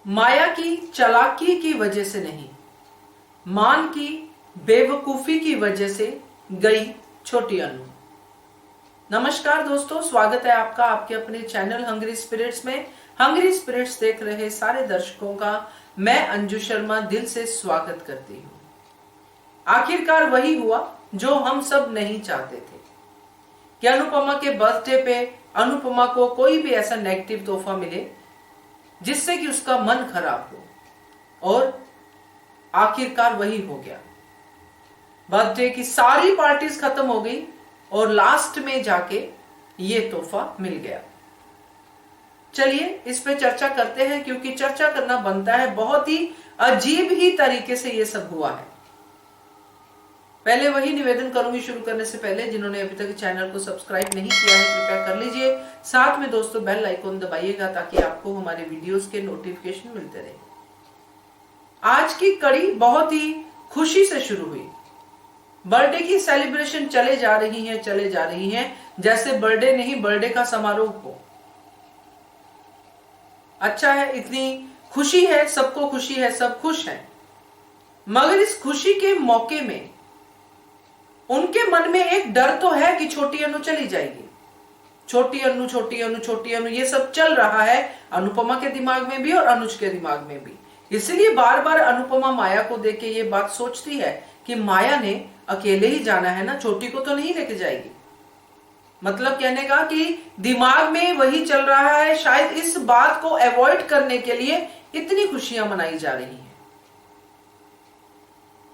माया की चालाकी की वजह से नहीं, मान की बेवकूफी की वजह से गई छोटी अनु। नमस्कार दोस्तों, स्वागत है आपका आपके अपने चैनल हंग्री स्पिरिट्स में। हंग्री स्पिरिट्स देख रहे सारे दर्शकों का मैं अंजू शर्मा दिल से स्वागत करती हूँ। आखिरकार वही हुआ जो हम सब नहीं चाहते थे कि अनुपमा के बर्थडे पे अनुपमा को कोई भी ऐसा नेगेटिव तोहफा मिले जिससे कि उसका मन खराब हो, और आखिरकार वही हो गया। बर्थडे की सारी पार्टीज खत्म हो गई और लास्ट में जाके ये तोहफा मिल गया। चलिए इस पे चर्चा करते हैं, क्योंकि चर्चा करना बनता है। बहुत ही अजीब ही तरीके से ये सब हुआ है। पहले वही निवेदन करूंगी शुरू करने से पहले, जिन्होंने अभी तक चैनल को सब्सक्राइब नहीं किया है कृपया कर लीजिए। साथ में दोस्तों बेल आइकन दबाइएगा ताकि आपको हमारे वीडियोस के नोटिफिकेशन मिलते रहे। आज की कड़ी बहुत ही खुशी से शुरू हुई। बर्थडे की सेलिब्रेशन चले जा रही है जैसे बर्थडे नहीं बर्थडे का समारोह हो। अच्छा है, इतनी खुशी है, सबको खुशी है, सब खुश हैं। मगर इस खुशी के मौके में उनके मन में एक डर तो है कि छोटी अनु चली जाएगी। छोटी अनु छोटी अनु छोटी अनु ये सब चल रहा है अनुपमा के दिमाग में भी और अनुज के दिमाग में भी। इसलिए बार बार अनुपमा माया को देख के ये बात सोचती है कि माया ने अकेले ही जाना है ना, छोटी को तो नहीं लेके जाएगी। मतलब कहने का कि दिमाग में वही चल रहा है। शायद इस बात को अवॉइड करने के लिए इतनी खुशियां मनाई जा रही हैं।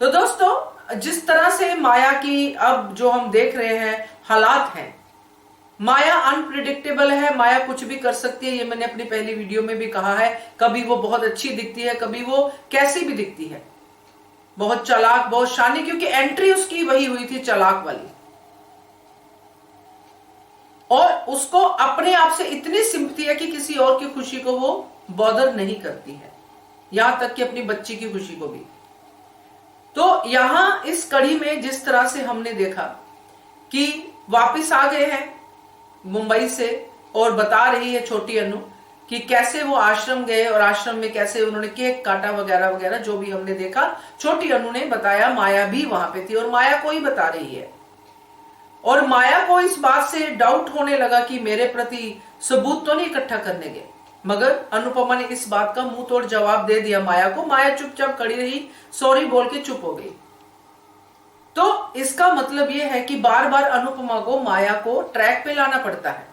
तो दोस्तों, जिस तरह से माया की अब जो हम देख रहे हैं हालात हैं, माया अनप्रिडिक्टेबल है। माया कुछ भी कर सकती है, ये मैंने अपनी पहली वीडियो में भी कहा है। कभी वो बहुत अच्छी दिखती है, कभी वो कैसी भी दिखती है, बहुत चालाक, बहुत शानी, क्योंकि एंट्री उसकी वही हुई थी चालाक वाली। और उसको अपने आप से इतनी सिंपैथी है कि किसी और की खुशी को वो बॉदर नहीं करती है, यहां तक कि अपनी बच्ची की खुशी को भी। तो यहां इस कड़ी में जिस तरह से हमने देखा कि वापस आ गए हैं मुंबई से, और बता रही है छोटी अनु कि कैसे वो आश्रम गए और आश्रम में कैसे उन्होंने केक काटा वगैरह वगैरह, जो भी हमने देखा छोटी अनु ने बताया। माया भी वहां पे थी और माया को ही बता रही है। और माया को इस बात से डाउट होने लगा कि मेरे प्रति सबूत तो नहीं इकट्ठा करने गए, मगर अनुपमा ने इस बात का मुंह तोड़ जवाब दे दिया माया को। माया चुपचाप खड़ी रही, सॉरी बोल के चुप हो गई। तो इसका मतलब यह है कि बार बार अनुपमा को माया को ट्रैक पे लाना पड़ता है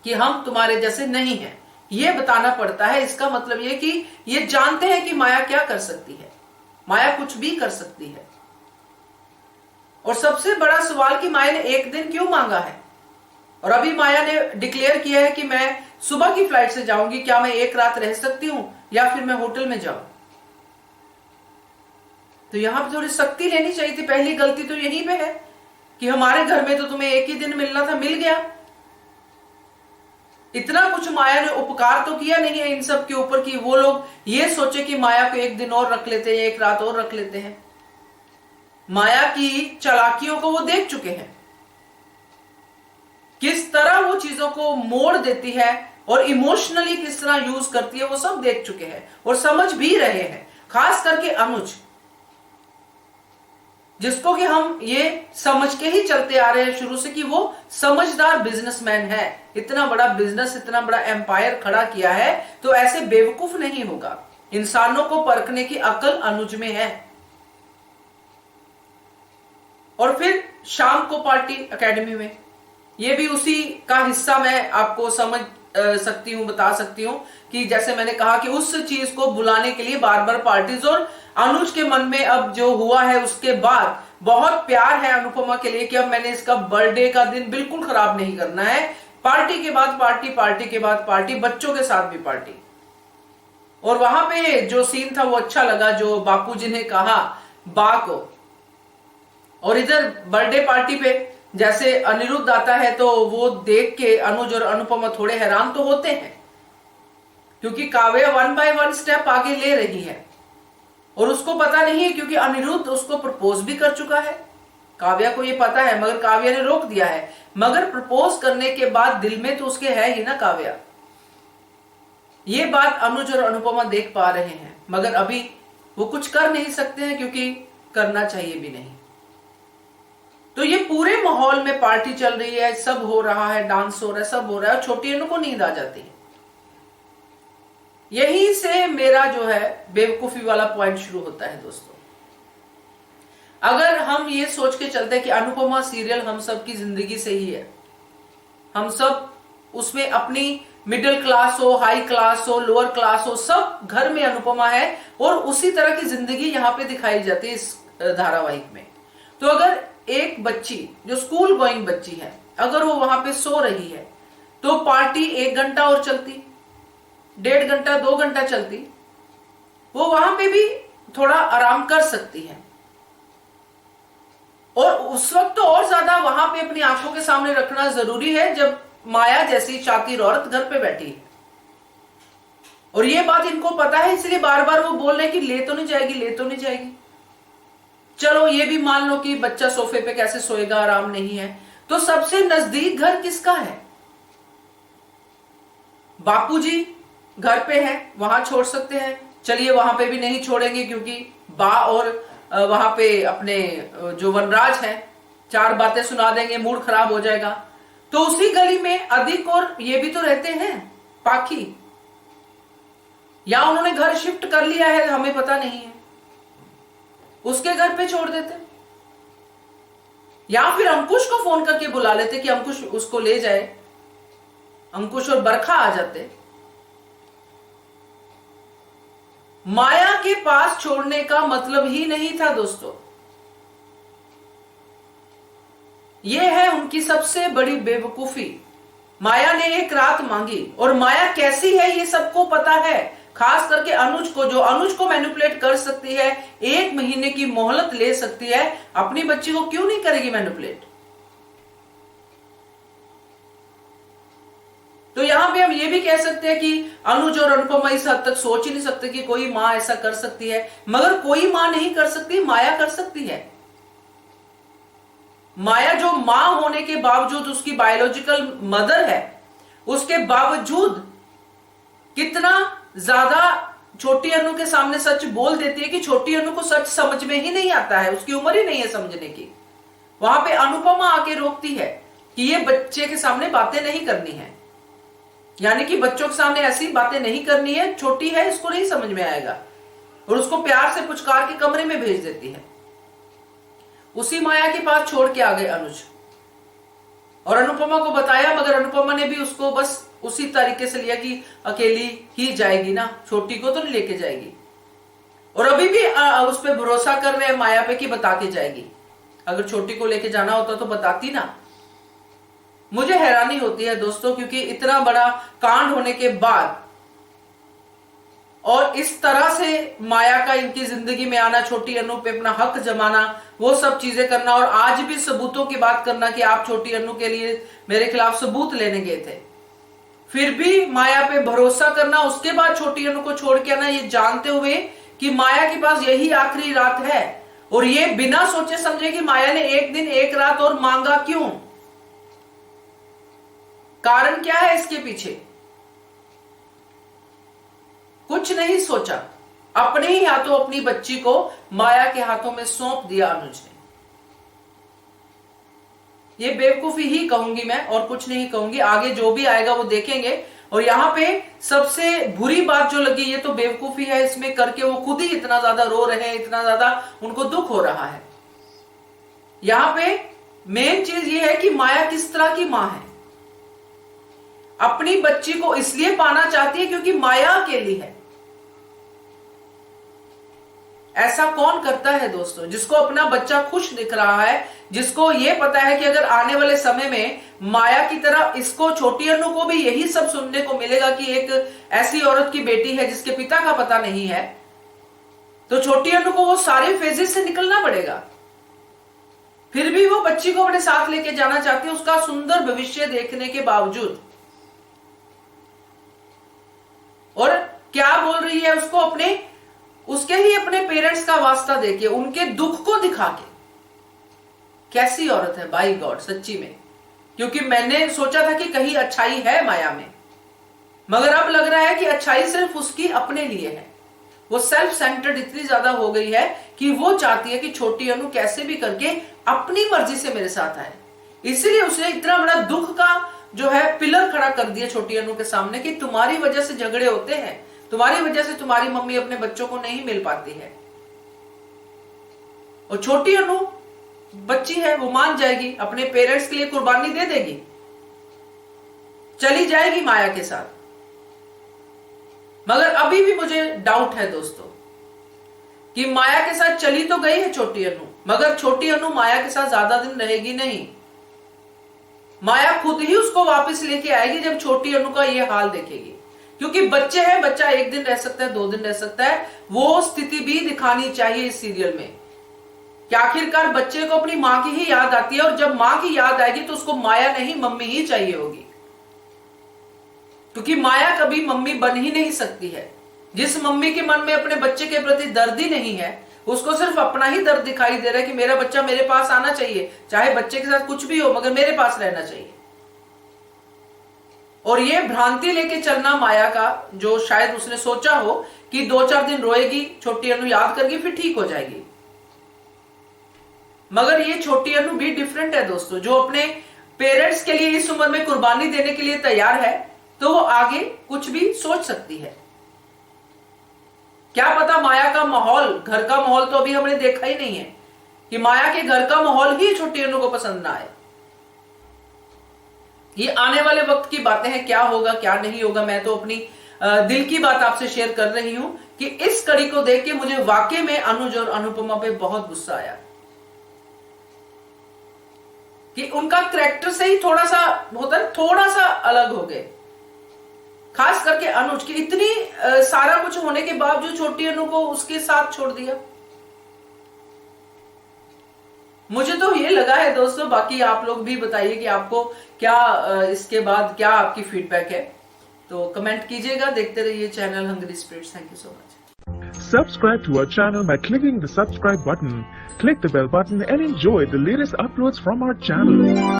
कि हम तुम्हारे जैसे नहीं हैं, ये बताना पड़ता है। इसका मतलब यह कि ये जानते हैं कि माया क्या कर सकती है, माया कुछ भी कर सकती है। और सबसे बड़ा सवाल कि माया ने एक दिन क्यों मांगा है, और अभी माया ने डिक्लेयर किया है कि मैं सुबह की फ्लाइट से जाऊंगी, क्या मैं एक रात रह सकती हूं या फिर मैं होटल में जाऊं। तो यहां पर थोड़ी सख्ती लेनी चाहिए थी। पहली गलती तो यहीं पे है कि हमारे घर में तो तुम्हें एक ही दिन मिलना था, मिल गया। इतना कुछ माया ने उपकार तो किया नहीं है इन सब के ऊपर कि वो लोग ये सोचे कि माया को एक दिन और रख लेते हैं, एक रात और रख लेते हैं। माया की चालाकियों को वो देख चुके हैं, किस तरह वो चीजों को मोड़ देती है और इमोशनली किस तरह यूज करती है, वो सब देख चुके हैं और समझ भी रहे हैं। खास करके अनुज, जिसको कि हम ये समझ के ही चलते आ रहे हैं शुरू से कि वो समझदार बिजनेसमैन है। इतना बड़ा बिजनेस, इतना बड़ा एम्पायर खड़ा किया है, तो ऐसे बेवकूफ नहीं होगा। इंसानों को परखने की अकल अनुज में है। और फिर शाम को पार्टी एकेडमी में, ये भी उसी का हिस्सा मैं आपको समझ सकती हूं, बता सकती हूं कि जैसे मैंने कहा कि उस चीज को बुलाने के लिए बार बार पार्टीज, और अनुज के मन में अब जो हुआ है उसके बाद बहुत प्यार है अनुपमा के लिए कि अब मैंने इसका बर्थडे का दिन बिल्कुल खराब नहीं करना है। पार्टी के बाद पार्टी, पार्टी के बाद पार्टी, बच्चों के साथ भी पार्टी। और वहां पे जो सीन था वो अच्छा लगा, जो बापूजी ने कहा बा को। और इधर बर्थडे पार्टी पे जैसे अनिरुद्ध आता है तो वो देख के अनुज और अनुपमा थोड़े हैरान तो होते हैं, क्योंकि काव्या 1 बाय 1 स्टेप आगे ले रही है और उसको पता नहीं है, क्योंकि अनिरुद्ध उसको प्रपोज भी कर चुका है। काव्या को ये पता है मगर काव्या ने रोक दिया है। मगर प्रपोज करने के बाद दिल में तो उसके है ही ना काव्या। ये बात अनुज और अनुपमा देख पा रहे हैं, मगर अभी वो कुछ कर नहीं सकते हैं क्योंकि करना चाहिए भी नहीं। तो ये पूरे माहौल में पार्टी चल रही है, सब हो रहा है, डांस हो रहा है, सब हो रहा है, और छोटी अनु को नींद आ जाती है। यहीं से मेरा जो है बेवकूफी वाला पॉइंट शुरू होता है दोस्तों। अगर हम ये सोच के चलते हैं कि अनुपमा सीरियल हम सब की जिंदगी से ही है, हम सब उसमें अपनी मिडिल क्लास हो, हाई क्लास हो, लोअर क्लास हो, सब घर में अनुपमा है और उसी तरह की जिंदगी यहां पे दिखाई जाती है इस धारावाहिक में। तो अगर एक बच्ची जो स्कूल गोइंग बच्ची है, अगर वो वहां पे सो रही है तो पार्टी 1 घंटा और चलती, 1.5 घंटा, 2 घंटा चलती, वो वहां पे भी थोड़ा आराम कर सकती है। और उस वक्त तो और ज्यादा वहां पे अपनी आंखों के सामने रखना जरूरी है जब माया जैसी शातिर औरत घर पे बैठी है। और ये बात इनको पता है, इसलिए बार बार वो बोल रहे हैं कि ले तो नहीं जाएगी, ले तो नहीं जाएगी। चलो ये भी मान लो कि बच्चा सोफे पे कैसे सोएगा, आराम नहीं है, तो सबसे नजदीक घर किसका है? बापूजी घर पे है, वहां छोड़ सकते हैं। चलिए वहां पे भी नहीं छोड़ेंगे क्योंकि बा और वहां पे अपने जो वनराज है 4 बातें सुना देंगे, मूड खराब हो जाएगा। तो उसी गली में अधिक और ये भी तो रहते हैं, पाखी, या उन्होंने घर शिफ्ट कर लिया है, हमें पता नहीं है, उसके घर पे छोड़ देते, या फिर अंकुश को फोन करके बुला लेते कि अंकुश उसको ले जाए, अंकुश और बरखा आ जाते। माया के पास छोड़ने का मतलब ही नहीं था दोस्तों। यह है उनकी सबसे बड़ी बेवकूफी। माया ने एक रात मांगी, और माया कैसी है ये सबको पता है, खास करके अनुज को, जो अनुज को मैनिपुलेट कर सकती है, 1 महीने की मोहलत ले सकती है, अपनी बच्ची को क्यों नहीं करेगी मैनिपुलेट? तो यहां पे हम ये भी कह सकते हैं कि अनुज और अनुपमा इस हद तक सोच ही नहीं सकते कि कोई मां ऐसा कर सकती है, मगर कोई मां नहीं कर सकती, माया कर सकती है। माया जो मां होने के बावजूद, उसकी बायोलॉजिकल मदर है, उसके बावजूद कितना ज्यादा छोटी अनु के सामने सच बोल देती है कि छोटी अनु को सच समझ में ही नहीं आता है, उसकी उम्र ही नहीं है समझने की। वहां पे अनुपमा आके रोकती है कि ये बच्चे के सामने बातें नहीं करनी है, यानी कि बच्चों के सामने ऐसी बातें नहीं करनी है, छोटी है, इसको नहीं समझ में आएगा, और उसको प्यार से पुचकार के कमरे में भेज देती है। उसी माया के पास छोड़ के आ गए अनुज, और अनुपमा को बताया, मगर अनुपमा ने भी उसको बस उसी तरीके से लिया कि अकेली ही जाएगी ना, छोटी को तो नहीं लेके जाएगी। और अभी भी उस पर भरोसा कर रहे हैं माया पे कि बता के जाएगी। अगर छोटी को लेके जाना होता तो बताती ना। मुझे हैरानी होती है दोस्तों, क्योंकि इतना बड़ा कांड होने के बाद और इस तरह से माया का इनकी जिंदगी में आना, छोटी अनु पे अपना हक जमाना, वो सब चीजें करना, और आज भी सबूतों की बात करना कि आप छोटी अनु के लिए मेरे खिलाफ सबूत लेने गए थे, फिर भी माया पे भरोसा करना, उसके बाद छोटी अनु को छोड़ के आना, ये जानते हुए कि माया के पास यही आखिरी रात है, और ये बिना सोचे समझे कि माया ने 1 दिन 1 रात और मांगा क्यों, कारण क्या है इसके पीछे? कुछ नहीं सोचा, अपने ही हाथों अपनी बच्ची को माया के हाथों में सौंप दिया अनुज ने। ये बेवकूफी ही कहूंगी मैं, और कुछ नहीं कहूंगी। आगे जो भी आएगा वो देखेंगे। और यहां पे सबसे बुरी बात जो लगी, ये तो बेवकूफी है, इसमें करके वो खुद ही इतना ज्यादा रो रहे हैं, इतना ज्यादा उनको दुख हो रहा है। यहां पे मेन चीज ये है कि माया किस तरह की मां है। अपनी बच्ची को इसलिए पाना चाहती है क्योंकि माया अकेली है। ऐसा कौन करता है दोस्तों, जिसको अपना बच्चा खुश दिख रहा है, जिसको ये पता है कि अगर आने वाले समय में माया की तरह इसको, छोटी अनु को भी यही सब सुनने को मिलेगा कि एक ऐसी औरत की बेटी है जिसके पिता का पता नहीं है, तो छोटी अनु को वो सारे फेजेस से निकलना पड़ेगा। फिर भी वो बच्ची को अपने साथ लेके जाना चाहती है, उसका सुंदर भविष्य देखने के बावजूद। और क्या बोल रही है उसको, अपने उसके ही अपने पेरेंट्स का वास्ता देके, उनके दुख को दिखा के। कैसी औरत है बाय गॉड, सच्ची में। क्योंकि मैंने सोचा था कि कहीं अच्छाई है माया में, मगर अब लग रहा है कि अच्छाई सिर्फ उसकी अपने लिए है। वो सेल्फ सेंटर्ड इतनी ज्यादा हो गई है कि वो चाहती है कि छोटी अनु कैसे भी करके अपनी मर्जी से मेरे साथ आए। इसीलिए उसने इतना बड़ा दुख का जो है पिलर खड़ा कर दिया छोटी अनु के सामने कि तुम्हारी वजह से झगड़े होते हैं, तुम्हारी वजह से तुम्हारी मम्मी अपने बच्चों को नहीं मिल पाती है। और छोटी अनु बच्ची है, वो मान जाएगी, अपने पेरेंट्स के लिए कुर्बानी दे देगी, चली जाएगी माया के साथ। मगर अभी भी मुझे डाउट है दोस्तों कि माया के साथ चली तो गई है छोटी अनु, मगर छोटी अनु माया के साथ ज्यादा दिन रहेगी नहीं। माया खुद ही उसको वापस लेके आएगी जब छोटी अनु का ये हाल देखेगी। क्योंकि बच्चे हैं, बच्चा एक दिन रह सकता है, 2 दिन रह सकता है, वो स्थिति भी दिखानी चाहिए इस सीरियल में कि आखिरकार बच्चे को अपनी मां की ही याद आती है, और जब मां की याद आएगी तो उसको माया नहीं मम्मी ही चाहिए होगी। क्योंकि माया कभी मम्मी बन ही नहीं सकती है। जिस मम्मी के मन में अपने बच्चे के प्रति दर्द ही नहीं है, उसको सिर्फ अपना ही दर्द दिखाई दे रहा है कि मेरा बच्चा मेरे पास आना चाहिए, चाहे बच्चे के साथ कुछ भी हो मगर मेरे पास रहना चाहिए। और ये भ्रांति लेके चलना माया का, जो शायद उसने सोचा हो कि 2-4 दिन रोएगी छोटी अनु, याद करके फिर ठीक हो जाएगी। मगर ये छोटी अनु भी डिफरेंट है दोस्तों, जो अपने पेरेंट्स के लिए इस उम्र में कुर्बानी देने के लिए तैयार है, तो वो आगे कुछ भी सोच सकती है। क्या पता माया का माहौल, घर का माहौल तो अभी हमने देखा ही नहीं है कि माया के घर का माहौल ही छोटी अनु को पसंद ना आए। ये आने वाले वक्त की बातें हैं, क्या होगा क्या नहीं होगा। मैं तो अपनी दिल की बात आपसे शेयर कर रही हूं कि इस कड़ी को देख के मुझे वाकई में अनुज और अनुपमा पे बहुत गुस्सा आया कि उनका कैरेक्टर से ही थोड़ा सा होता है, थोड़ा सा अलग हो गए। खास करके अनुज की इतनी सारा कुछ होने के बावजूद छोटी अनु को उसके साथ छोड़ दिया। मुझे तो ये लगा है दोस्तों, बाकी आप लोग भी बताइए कि आपको क्या इसके बाद क्या आपकी फीडबैक है, तो कमेंट कीजिएगा। देखते रहिए channel hungry spirits. Thank you so much. Subscribe to our channel by clicking the subscribe button. Click the bell button and enjoy the latest uploads from our channel.